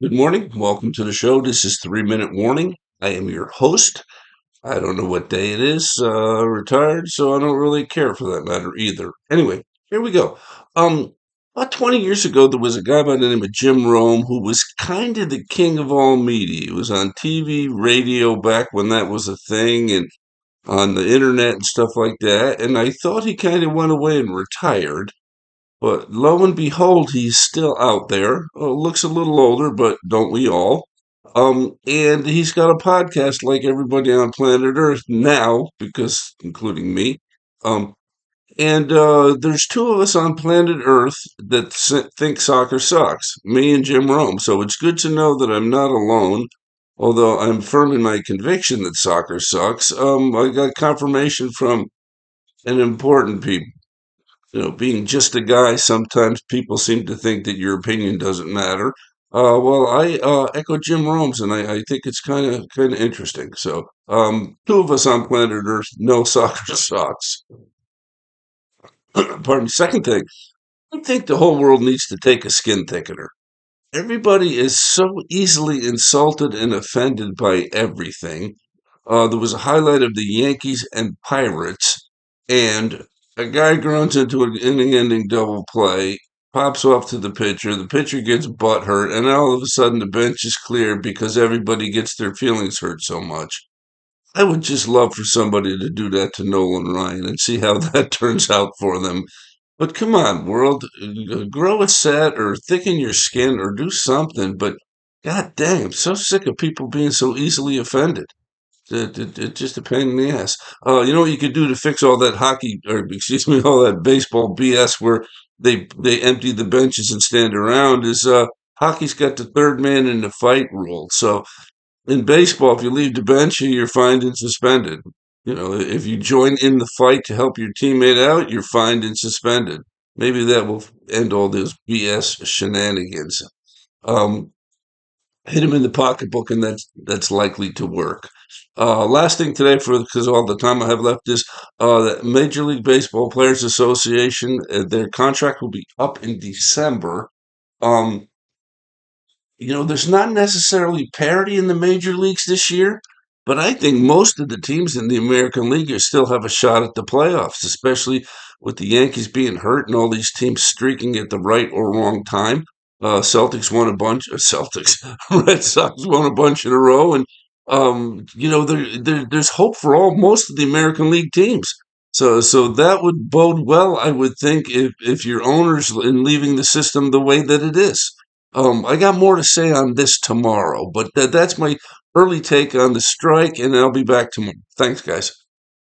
Good morning. Welcome to the show. This is 3 Minute Warning. I am your host. I don't know what day it is. Retired, so I don't really care for that matter either. Anyway, here we go. About 20 years ago, there was a guy by the name of Jim Rome who was kind of the king of all media. He was on TV, radio back when that was a thing, and on the internet and stuff like that. And I thought he kind of went away and retired. But lo and behold, he's still out there. Looks a little older, but don't we all? And he's got a podcast like everybody on planet Earth now, because including me. Um, and there's two of us on planet Earth that think soccer sucks, me and Jim Rome. So it's good to know that I'm not alone, although I'm firm in my conviction that soccer sucks. I got confirmation from an important people. Being just a guy, sometimes people seem to think that your opinion doesn't matter. Well, I echo Jim Rome's, and I think it's kind of interesting. So, two of us on planet Earth know soccer sucks. Pardon me. Second thing, I think the whole world needs to take a skin thickener. Everybody is so easily insulted and offended by everything. There was a highlight of the Yankees and Pirates, and a guy grounds into an inning-ending double play, pops off to the pitcher. The pitcher gets butt hurt, and all of a sudden the bench is clear because everybody gets their feelings hurt so much. I would just love for somebody to do that to Nolan Ryan and see how that turns out for them. But come on, world, grow a set or thicken your skin or do something. But god dang, I'm so sick of people being so easily offended. It's just a pain in the ass. You know what you could do to fix all that hockey, or excuse me, all that baseball BS where they empty the benches and stand around is hockey's got the third man in the fight rule. So in baseball, if you leave the bench, you're fined and suspended. If you join in the fight to help your teammate out, you're fined and suspended. Maybe that will end all those BS shenanigans. Um, Hit him in the pocketbook, and that's likely to work. Last thing today, for because all the time I have left is the Major League Baseball Players Association. Their contract will be up in December. Um, there's not necessarily parity in the major leagues this year, but I think most of the teams in the American League still have a shot at the playoffs, especially with the Yankees being hurt and all these teams streaking at the right or wrong time. Celtics won a bunch. Celtics, Red Sox won a bunch in a row, and there's hope for most of the American League teams. So that would bode well, I would think, if your owners in leaving the system the way that it is. I got more to say on this tomorrow, but that's my early take on the strike, and I'll be back tomorrow. Thanks, guys.